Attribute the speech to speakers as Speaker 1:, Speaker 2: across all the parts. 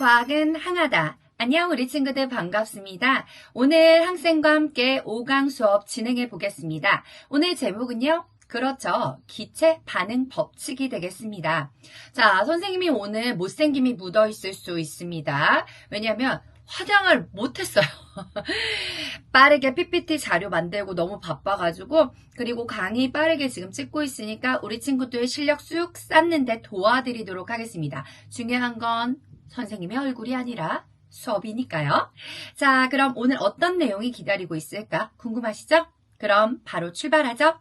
Speaker 1: 과학은 항하다. 안녕 우리 친구들 반갑습니다. 오늘 학생과 함께 5강 수업 진행해 보겠습니다. 오늘 제목은요. 그렇죠. 기체 반응 법칙이 되겠습니다. 자, 선생님이 오늘 못생김이 묻어 있을 수 있습니다. 왜냐하면 화장을 못했어요. 빠르게 PPT 자료 만들고 너무 바빠가지고 그리고 강의 빠르게 지금 찍고 있으니까 우리 친구들 실력 쑥 쌓는데 도와드리도록 하겠습니다. 중요한 건 선생님의 얼굴이 아니라 수업이니까요. 자, 그럼 오늘 어떤 내용이 기다리고 있을까 궁금하시죠? 그럼 바로 출발하죠.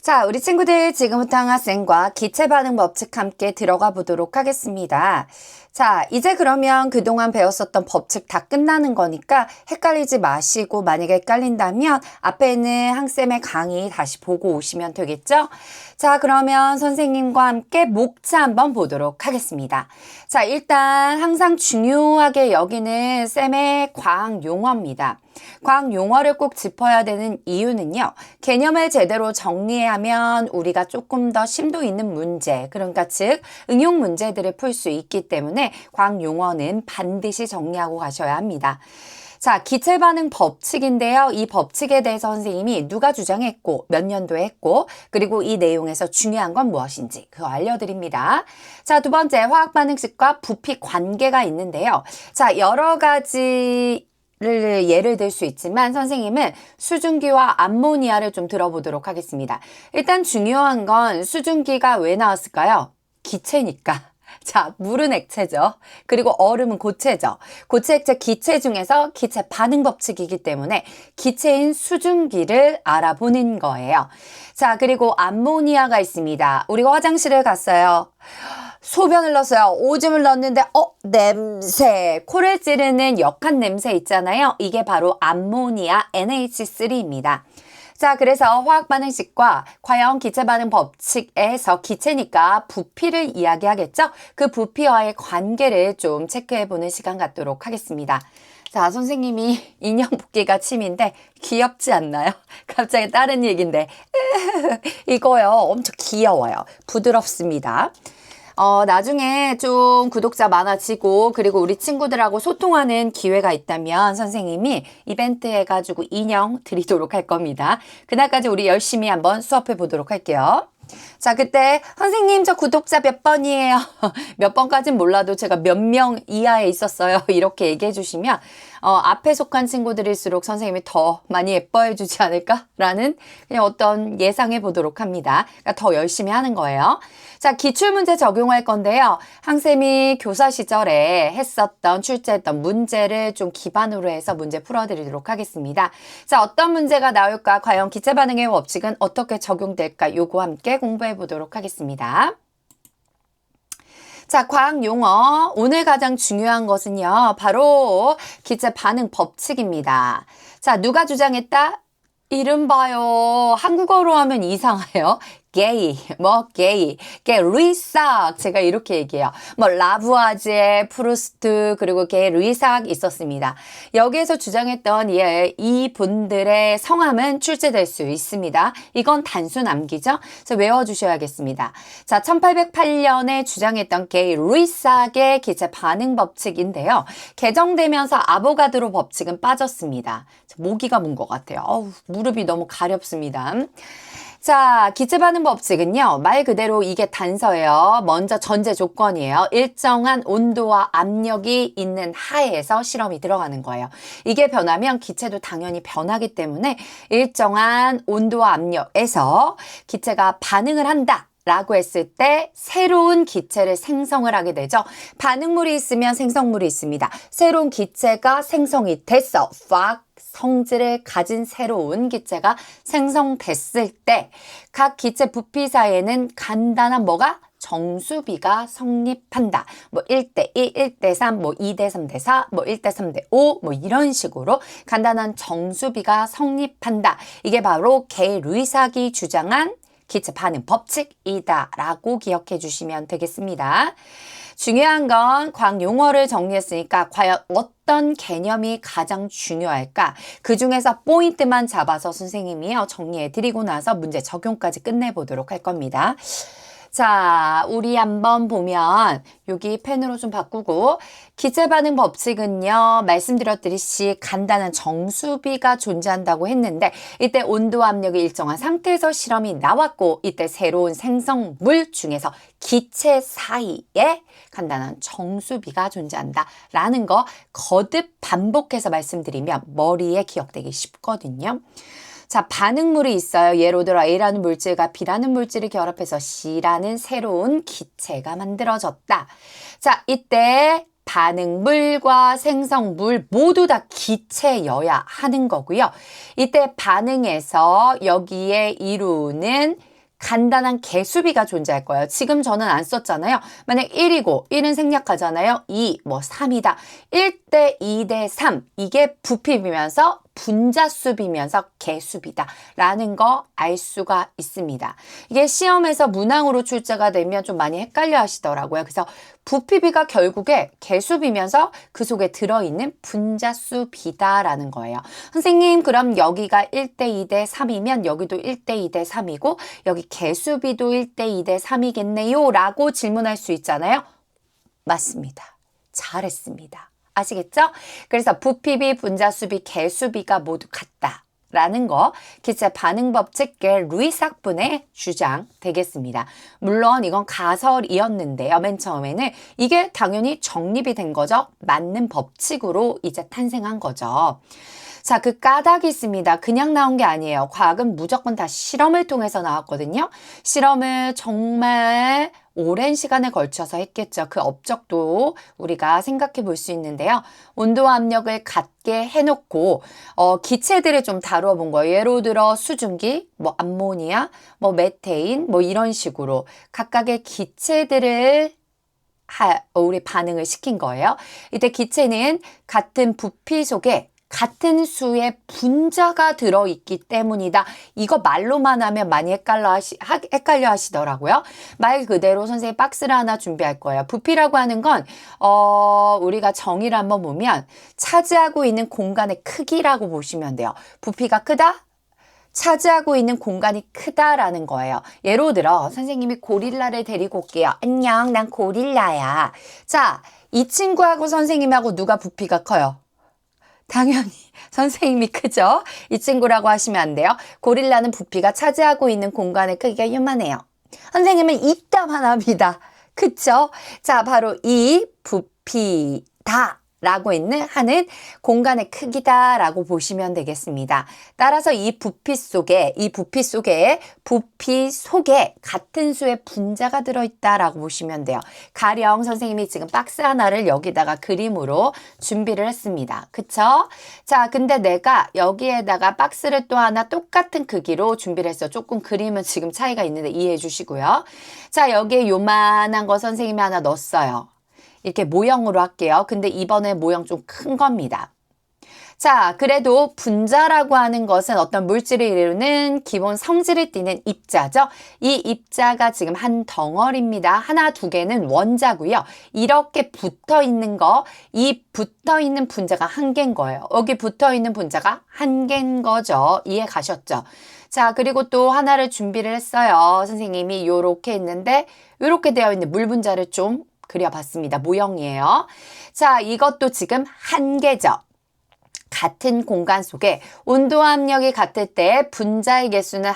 Speaker 1: 자, 우리 친구들 지금부터 학생과 기체 반응 법칙 함께 들어가 보도록 하겠습니다. 자, 이제 그러면 그동안 배웠었던 법칙 다 끝나는 거니까 헷갈리지 마시고 만약에 헷갈린다면 앞에 있는 항쌤의 강의 다시 보고 오시면 되겠죠? 자, 그러면 선생님과 함께 목차 한번 보도록 하겠습니다. 자, 일단 항상 중요하게 여기는 쌤의 과학 용어입니다. 과학 용어를 꼭 짚어야 되는 이유는요. 개념을 제대로 정리하면 우리가 조금 더 심도 있는 문제, 그러니까 즉 응용 문제들을 풀 수 있기 때문에 과학 용어는 반드시 정리하고 가셔야 합니다. 자, 기체 반응 법칙인데요. 이 법칙에 대해서 선생님이 누가 주장했고 몇 년도에 했고 그리고 이 내용에서 중요한 건 무엇인지 그거 알려드립니다. 자, 두 번째 화학 반응식과 부피 관계가 있는데요. 자, 여러 가지 예를 들 수 있지만 선생님은 수증기와 암모니아를 좀 들어보도록 하겠습니다. 일단 중요한 건 수증기가 왜 나왔을까요? 기체니까. 자, 물은 액체죠. 그리고 얼음은 고체죠. 고체, 액체, 기체 중에서 기체 반응 법칙이기 때문에 기체인 수증기를 알아보는 거예요. 자, 그리고 암모니아가 있습니다. 우리가 화장실을 갔어요. 소변을 넣었어요. 오줌을 넣었는데 냄새. 코를 찌르는 역한 냄새 있잖아요. 이게 바로 암모니아 NH3입니다. 자, 그래서 화학 반응식과 과연 기체 반응 법칙에서 기체니까 부피를 이야기하겠죠? 그 부피와의 관계를 좀 체크해 보는 시간 갖도록 하겠습니다. 자, 선생님이 인형 뽑기가 취미인데 귀엽지 않나요? 갑자기 다른 얘기인데 이거요. 엄청 귀여워요. 부드럽습니다. 나중에 좀 구독자 많아지고 그리고 우리 친구들하고 소통하는 기회가 있다면 선생님이 이벤트 해가지고 인형 드리도록 할 겁니다. 그날까지 우리 열심히 한번 수업해 보도록 할게요. 자, 그때 선생님 저 구독자 몇 번이에요? 몇 번까진 몰라도 제가 몇 명 이하에 있었어요. 이렇게 얘기해 주시면 앞에 속한 친구들일수록 선생님이 더 많이 예뻐해 주지 않을까라는 그냥 어떤 예상해 보도록 합니다. 그러니까 더 열심히 하는 거예요. 자, 기출문제 적용할 건데요. 항쌤이 교사 시절에 했었던 출제했던 문제를 좀 기반으로 해서 문제 풀어드리도록 하겠습니다. 자, 어떤 문제가 나올까? 과연 기체 반응의 법칙은 어떻게 적용될까? 요거 함께 공부해 보도록 하겠습니다. 자, 과학 용어. 오늘 가장 중요한 것은요. 바로 기체 반응 법칙입니다. 자, 누가 주장했다? 이른바요. 한국어로 하면 이상해요. 게이, 게이, 루이삭 제가 이렇게 얘기해요. 라부아제, 프루스트 그리고 루이삭 있었습니다. 여기에서 주장했던 이 분들의 성함은 출제될 수 있습니다. 이건 단순 암기죠. 그래서 외워주셔야겠습니다. 자, 1808년에 주장했던 루이삭의 기체 반응 법칙인데요. 개정되면서 아보가드로 법칙은 빠졌습니다. 모기가 문 것 같아요. 무릎이 너무 가렵습니다. 자, 기체 반응 법칙은요. 말 그대로 이게 단서예요. 먼저 전제 조건이에요. 일정한 온도와 압력이 있는 하에서 실험이 들어가는 거예요. 이게 변하면 기체도 당연히 변하기 때문에 일정한 온도와 압력에서 기체가 반응을 한다. 라고 했을 때 새로운 기체를 생성을 하게 되죠. 반응물이 있으면 생성물이 있습니다. 새로운 기체가 생성이 됐어. 성질을 가진 새로운 기체가 생성됐을 때 각 기체 부피 사이에는 간단한 정수비가 성립한다. 1대1, 1대3, 2대3대4, 1대3대5 이런 식으로 간단한 정수비가 성립한다. 이게 바로 루이삭이 주장한 기체 반응 법칙이다 라고 기억해 주시면 되겠습니다. 중요한 건 과학 용어를 정리했으니까 과연 어떤 개념이 가장 중요할까? 그 중에서 포인트만 잡아서 선생님이요 정리해 드리고 나서 문제 적용까지 끝내보도록 할 겁니다. 자, 우리 한번 보면 여기 펜으로 좀 바꾸고 기체 반응 법칙은요. 말씀드렸듯이 간단한 정수비가 존재한다고 했는데 이때 온도 압력이 일정한 상태에서 실험이 나왔고 이때 새로운 생성물 중에서 기체 사이에 간단한 정수비가 존재한다라는 거 거듭 반복해서 말씀드리면 머리에 기억되기 쉽거든요. 자, 반응물이 있어요. 예로 들어 A라는 물질과 B라는 물질이 결합해서 C라는 새로운 기체가 만들어졌다. 자, 이때 반응물과 생성물 모두 다 기체여야 하는 거고요. 이때 반응에서 여기에 이루는 간단한 개수비가 존재할 거예요. 지금 저는 안 썼잖아요. 만약 1이고 1은 생략하잖아요. 2, 3이다. 1대 2대 3 이게 부피비면서 분자수비면서 개수비다 라는 거 알 수가 있습니다. 이게 시험에서 문항으로 출제가 되면 좀 많이 헷갈려 하시더라고요. 그래서 부피비가 결국에 개수비면서 그 속에 들어있는 분자수비다라는 거예요. 선생님 그럼 여기가 1대 2대 3이면 여기도 1대 2대 3이고 여기 개수비도 1대 2대 3이겠네요 라고 질문할 수 있잖아요. 맞습니다. 잘했습니다. 아시겠죠? 그래서 부피비, 분자수비, 개수비가 모두 같다. 라는 거 기체 반응 법칙계 루이스 학분의 주장 되겠습니다. 물론 이건 가설이었는데요. 맨 처음에는 이게 당연히 정립이 된 거죠. 맞는 법칙으로 이제 탄생한 거죠. 자, 그 까닭이 있습니다. 그냥 나온 게 아니에요. 과학은 무조건 다 실험을 통해서 나왔거든요. 실험을 정말 오랜 시간에 걸쳐서 했겠죠. 그 업적도 우리가 생각해 볼 수 있는데요. 온도와 압력을 같게 해놓고 기체들을 좀 다루어 본 거예요. 예로 들어 수증기, 암모니아, 메테인, 이런 식으로 각각의 기체들을 우리 반응을 시킨 거예요. 이때 기체는 같은 부피 속에 같은 수의 분자가 들어있기 때문이다. 이거 말로만 하면 많이 헷갈려 하시더라고요. 말 그대로 선생님 박스를 하나 준비할 거예요. 부피라고 하는 건 우리가 정의를 한번 보면 차지하고 있는 공간의 크기라고 보시면 돼요. 부피가 크다? 차지하고 있는 공간이 크다라는 거예요. 예로 들어 선생님이 고릴라를 데리고 올게요. 안녕, 난 고릴라야. 자, 이 친구하고 선생님하고 누가 부피가 커요? 당연히 선생님이 크죠? 이 친구라고 하시면 안 돼요. 고릴라는 부피가 차지하고 있는 공간의 크기가 요만해요. 선생님은 이따만합니다. 그쵸? 자, 바로 이 부피다. 라고 하는 공간의 크기다라고 보시면 되겠습니다. 따라서 이 부피 속에 같은 수의 분자가 들어있다라고 보시면 돼요. 가령 선생님이 지금 박스 하나를 여기다가 그림으로 준비를 했습니다. 그쵸? 자, 근데 내가 여기에다가 박스를 또 하나 똑같은 크기로 준비를 했어요. 조금 그림은 지금 차이가 있는데 이해해 주시고요. 자, 여기에 요만한 거 선생님이 하나 넣었어요. 이렇게 모형으로 할게요. 근데 이번에 모형 좀 큰 겁니다. 자, 그래도 분자라고 하는 것은 어떤 물질을 이루는 기본 성질을 띠는 입자죠. 이 입자가 지금 한 덩어리입니다. 하나, 두 개는 원자고요. 이렇게 붙어 있는 거, 이 붙어 있는 분자가 한 개인 거예요. 여기 붙어 있는 분자가 한 개인 거죠. 이해 가셨죠? 자, 그리고 또 하나를 준비를 했어요. 선생님이 요렇게 했는데 요렇게 되어 있는 물 분자를 좀 그려봤습니다. 모형이에요. 자, 이것도 지금 한 개죠. 같은 공간 속에 온도와 압력이 같을 때 분자의 개수는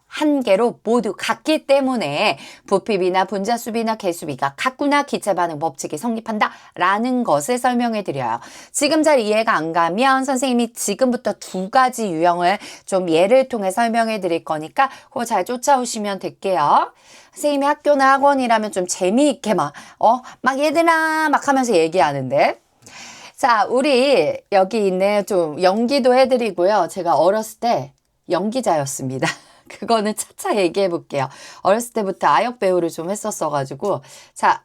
Speaker 1: 한 개로 모두 같기 때문에 부피비나 분자수비나 개수비가 같구나 기체 반응 법칙이 성립한다라는 것을 설명해 드려요. 지금 잘 이해가 안 가면 선생님이 지금부터 두 가지 유형을 좀 예를 통해 설명해 드릴 거니까 그거 잘 쫓아오시면 될게요. 선생님이 학교나 학원이라면 좀 재미있게 막 얘들아 막 하면서 얘기하는데. 자, 우리 여기 있는 좀 연기도 해드리고요. 제가 어렸을 때 연기자였습니다. 그거는 차차 얘기해 볼게요. 어렸을 때부터 아역 배우를 좀 했었어가지고. 자,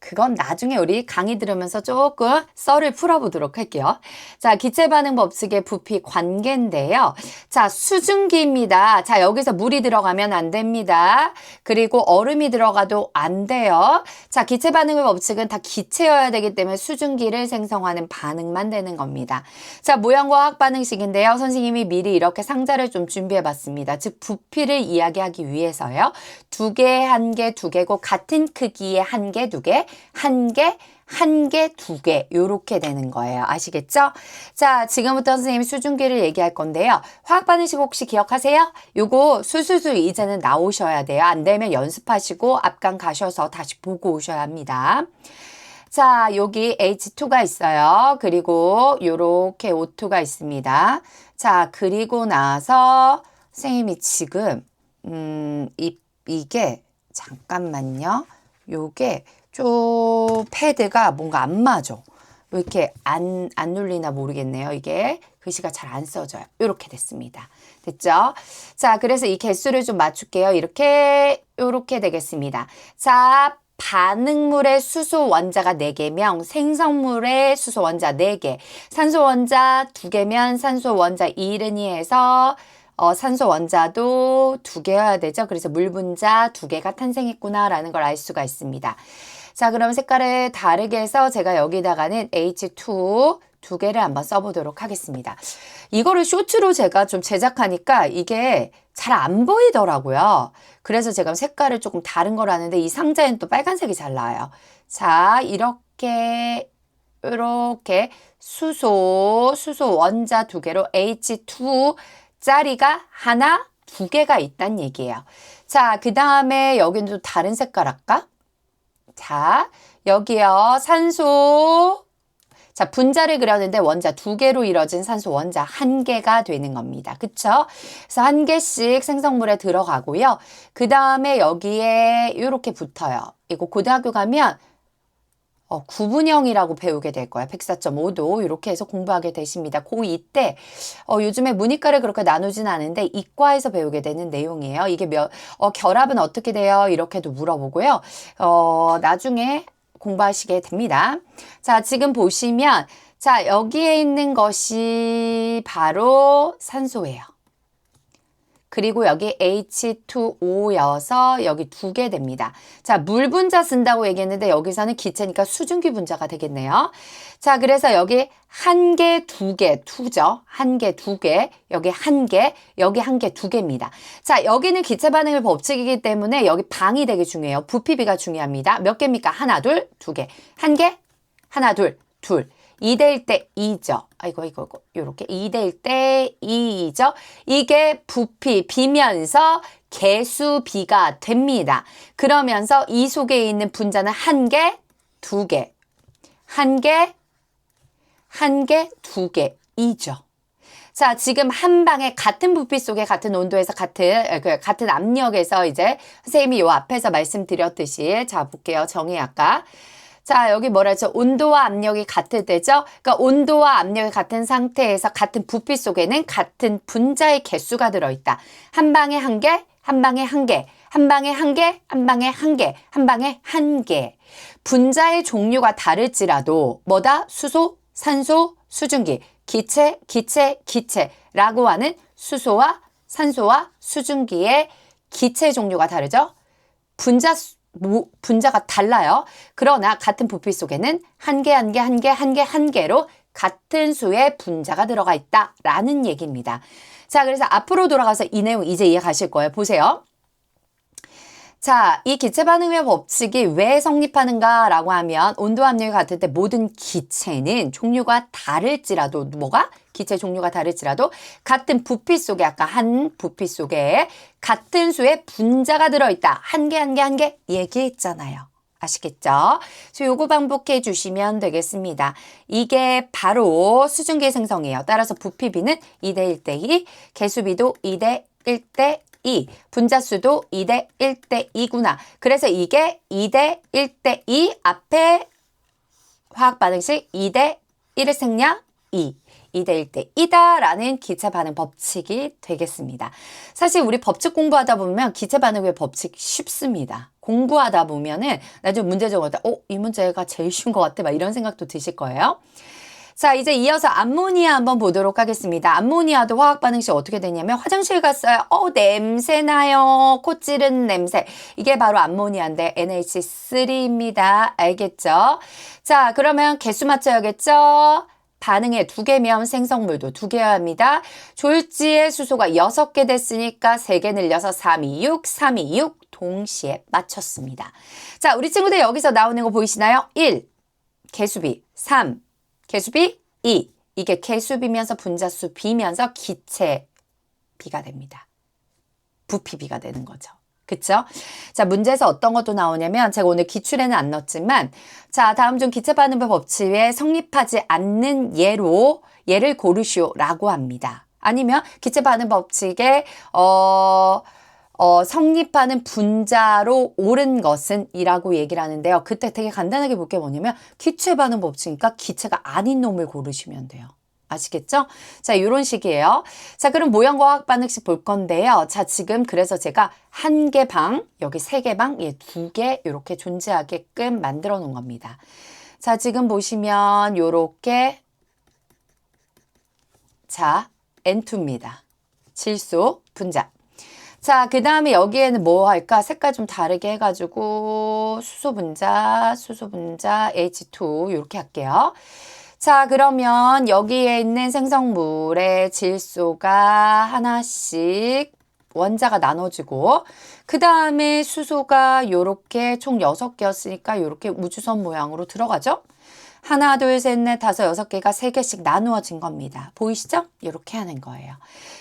Speaker 1: 그건 나중에 우리 강의 들으면서 조금 썰을 풀어보도록 할게요. 자, 기체 반응 법칙의 부피 관계인데요. 자, 수증기입니다. 자, 여기서 물이 들어가면 안 됩니다. 그리고 얼음이 들어가도 안 돼요. 자, 기체 반응의 법칙은 다 기체여야 되기 때문에 수증기를 생성하는 반응만 되는 겁니다. 자, 모양과 화학 반응식인데요. 선생님이 미리 이렇게 상자를 좀 준비해 봤습니다. 즉, 부피를 이야기하기 위해서요. 두 개, 한 개, 두 개고 같은 크기의 한 개, 두 개, 한 개, 한 개, 두 개 요렇게 되는 거예요. 아시겠죠? 자, 지금부터 선생님이 수증기를 얘기할 건데요. 화학 반응식 혹시 기억하세요? 요거 수수수 이제는 나오셔야 돼요. 안 되면 연습하시고 앞강 가셔서 다시 보고 오셔야 합니다. 자, 여기 H2가 있어요. 그리고 요렇게 O2가 있습니다. 자, 그리고 나서 선생님이 지금 이게 잠깐만요. 요게 좀 패드가 뭔가 안 맞아. 왜 이렇게 안 눌리나 모르겠네요. 이게 글씨가 잘 안 써져요. 이렇게 됐습니다. 됐죠? 자, 그래서 이 개수를 좀 맞출게요. 이렇게 되겠습니다. 자, 반응물의 수소 원자가 4개면 생성물의 수소 원자 4개, 산소 원자 2개면 산소 원자 2른이 해서 산소 원자도 2개여야 되죠. 그래서 물 분자 2개가 탄생했구나라는 걸 알 수가 있습니다. 자, 그럼 색깔을 다르게 해서 제가 여기다가는 H2 2개를 한번 써보도록 하겠습니다. 이거를 쇼츠로 제가 좀 제작하니까 이게 잘 안 보이더라고요. 그래서 제가 색깔을 조금 다른 걸 하는데 이 상자에는 또 빨간색이 잘 나와요. 자, 이렇게 수소 원자 2개로 H2 짜리가 하나, 2개가 있단 얘기예요. 자, 그 다음에 여기는 또 다른 색깔 할까? 자, 여기요. 산소. 자, 분자를 그렸는데 원자 2개로 이루어진 산소 원자 1개가 되는 겁니다. 그쵸? 그래서 1개씩 생성물에 들어가고요. 그 다음에 여기에 이렇게 붙어요. 이거 고등학교 가면 구분형이라고 배우게 될 거예요. 104.5도 이렇게 해서 공부하게 되십니다. 고2 때 요즘에 문이과를 그렇게 나누진 않은데 이과에서 배우게 되는 내용이에요. 이게 결합은 어떻게 돼요? 이렇게도 물어보고요. 나중에 공부하시게 됩니다. 자, 지금 보시면 자, 여기에 있는 것이 바로 산소예요. 그리고 여기 H2O여서 여기 2개 됩니다. 자, 물 분자 쓴다고 얘기했는데 여기서는 기체니까 수증기 분자가 되겠네요. 자, 그래서 여기 1개, 2개, 2죠. 1개, 2개, 여기 1개, 여기 1개, 2개입니다. 자, 여기는 기체 반응의 법칙이기 때문에 여기 방이 되게 중요해요. 부피비가 중요합니다. 몇 개입니까? 하나, 둘, 2개. 1개, 하나, 둘, 둘. 2대1 때 2죠. 아이고, 요렇게 2대1 때 2죠. 이게 부피, 비면서 개수비가 됩니다. 그러면서 이 속에 있는 분자는 1개, 2개. 1개, 1개, 2개. 2죠. 자, 지금 한 방에 같은 부피 속에 같은 온도에서 같은 압력에서 이제 선생님이 요 앞에서 말씀드렸듯이 자, 볼게요. 정의 아까. 자, 여기 뭐라 했죠? 온도와 압력이 같을 때죠? 그러니까 온도와 압력이 같은 상태에서 같은 부피 속에는 같은 분자의 개수가 들어있다. 한 방에 1개, 한 방에 1개, 한 방에 1개, 한 방에 1개, 한 방에 1개. 분자의 종류가 다를지라도 뭐다? 수소, 산소, 수증기, 기체라고 하는 수소와 산소와 수증기의 기체 종류가 다르죠? 분자가 달라요. 그러나 같은 부피 속에는 1개 로 같은 수의 분자가 들어가 있다라는 얘기입니다. 자, 그래서 앞으로 돌아가서 이 내용 이제 이해가실 거예요. 보세요. 자, 이 기체 반응의 법칙이 왜 성립하는가라고 하면 온도 압력이 같을 때 모든 기체는 종류가 다를지라도 뭐가? 기체 종류가 다를지라도 같은 부피 속에 아까 한 부피 속에 같은 수의 분자가 들어있다. 1개 얘기했잖아요. 아시겠죠? 그래서 요거 반복해 주시면 되겠습니다. 이게 바로 수증기 생성이에요. 따라서 부피비는 2대1 대 2, 개수비도 2대1 대 2, 분자수도 2대1 대 2구나. 그래서 이게 2대1 대 2 앞에 화학 반응식 2대1의 생략 2. 2대 1대 2다 라는 기체 반응 법칙이 되겠습니다. 사실 우리 법칙 공부하다 보면 기체 반응의 법칙 쉽습니다. 공부하다 보면은 나중에 문제 적을 때 이 문제가 제일 쉬운 것 같아 막 이런 생각도 드실 거예요. 자, 이제 이어서 암모니아 한번 보도록 하겠습니다. 암모니아도 화학 반응 시 어떻게 되냐면 화장실 갔어요. 냄새 나요. 코 찌르는 냄새. 이게 바로 암모니아인데 NH3입니다. 알겠죠? 자, 그러면 개수 맞춰야겠죠? 반응에 2개면 생성물도 2개여야 합니다. 졸지에 수소가 6개 됐으니까 3개 늘려서 3, 2, 6, 3, 2, 6 동시에 맞췄습니다. 자, 우리 친구들 여기서 나오는 거 보이시나요? 1, 개수비, 3, 개수비 2. 이게 개수비면서 분자수 비면서 기체비가 됩니다. 부피비가 되는 거죠. 그쵸? 자, 문제에서 어떤 것도 나오냐면 제가 오늘 기출에는 안 넣었지만 자, 다음 중 기체 반응법 법칙에 성립하지 않는 예를 고르시오라고 합니다. 아니면 기체 반응 법칙에 성립하는 분자로 옳은 것은 이라고 얘기를 하는데요. 그때 되게 간단하게 볼 게 뭐냐면 기체 반응 법칙이니까 기체가 아닌 놈을 고르시면 돼요. 아시겠죠? 자, 이런 식이에요. 자, 그럼 모형과 화학 반응식 볼 건데요. 자, 지금 그래서 제가 1개 방, 여기 3개 방, 2개 이렇게 존재하게끔 만들어 놓은 겁니다. 자, 지금 보시면 요렇게 자, N2입니다. 질소, 분자. 자, 그 다음에 여기에는 뭐 할까? 색깔 좀 다르게 해가지고 수소 분자, H2 이렇게 할게요. 자, 그러면 여기에 있는 생성물의 질소가 하나씩 원자가 나눠지고 그 다음에 수소가 요렇게 총 6개였으니까 요렇게 우주선 모양으로 들어가죠? 하나, 둘, 셋, 넷, 다섯, 6개가 3개씩 나누어진 겁니다. 보이시죠? 이렇게 하는 거예요.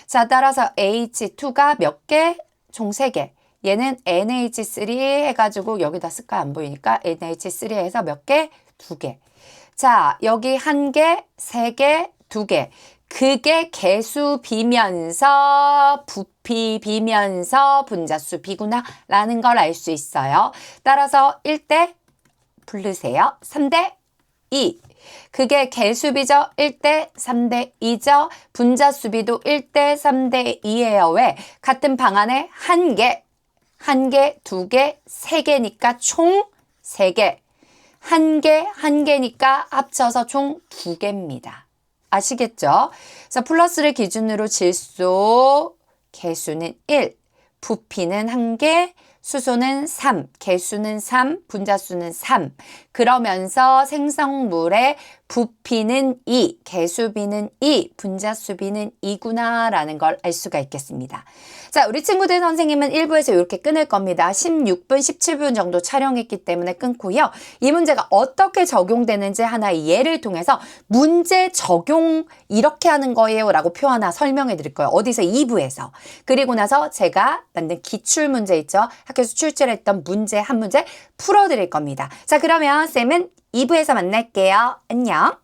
Speaker 1: 자, 따라서 H2가 몇 개? 총 3개. 얘는 NH3 해가지고 여기다 쓸까 안 보이니까 NH3 해서 몇 개? 2개. 자, 여기 1개, 3개, 2개. 그게 개수 비면서 부피 비면서 분자수 비구나 라는 걸 알 수 있어요. 따라서 1대 부르세요. 3대 2. 그게 개수비죠. 1대 3대 2죠. 분자수비도 1대 3대 2예요. 왜? 같은 방 안에 1개, 1개, 2개, 3개니까 총 3개. 1개, 1개니까 합쳐서 총 2개입니다. 아시겠죠? 그래서 플러스를 기준으로 질소 개수는 1, 부피는 1개, 수소는 3, 개수는 3, 분자수는 3. 그러면서 생성물의 부피는 2, 개수비는 2, 분자수비는 2구나 라는 걸 알 수가 있겠습니다. 자, 우리 친구들 선생님은 1부에서 이렇게 끊을 겁니다. 16분, 17분 정도 촬영했기 때문에 끊고요. 이 문제가 어떻게 적용되는지 하나의 예를 통해서 문제 적용 이렇게 하는 거예요 라고 표 하나 설명해 드릴 거예요. 어디서? 2부에서. 그리고 나서 제가 만든 기출문제 있죠? 학교에서 출제했던 문제 한 문제 풀어드릴 겁니다. 자, 그러면 쌤은 2부에서 만날게요. 안녕.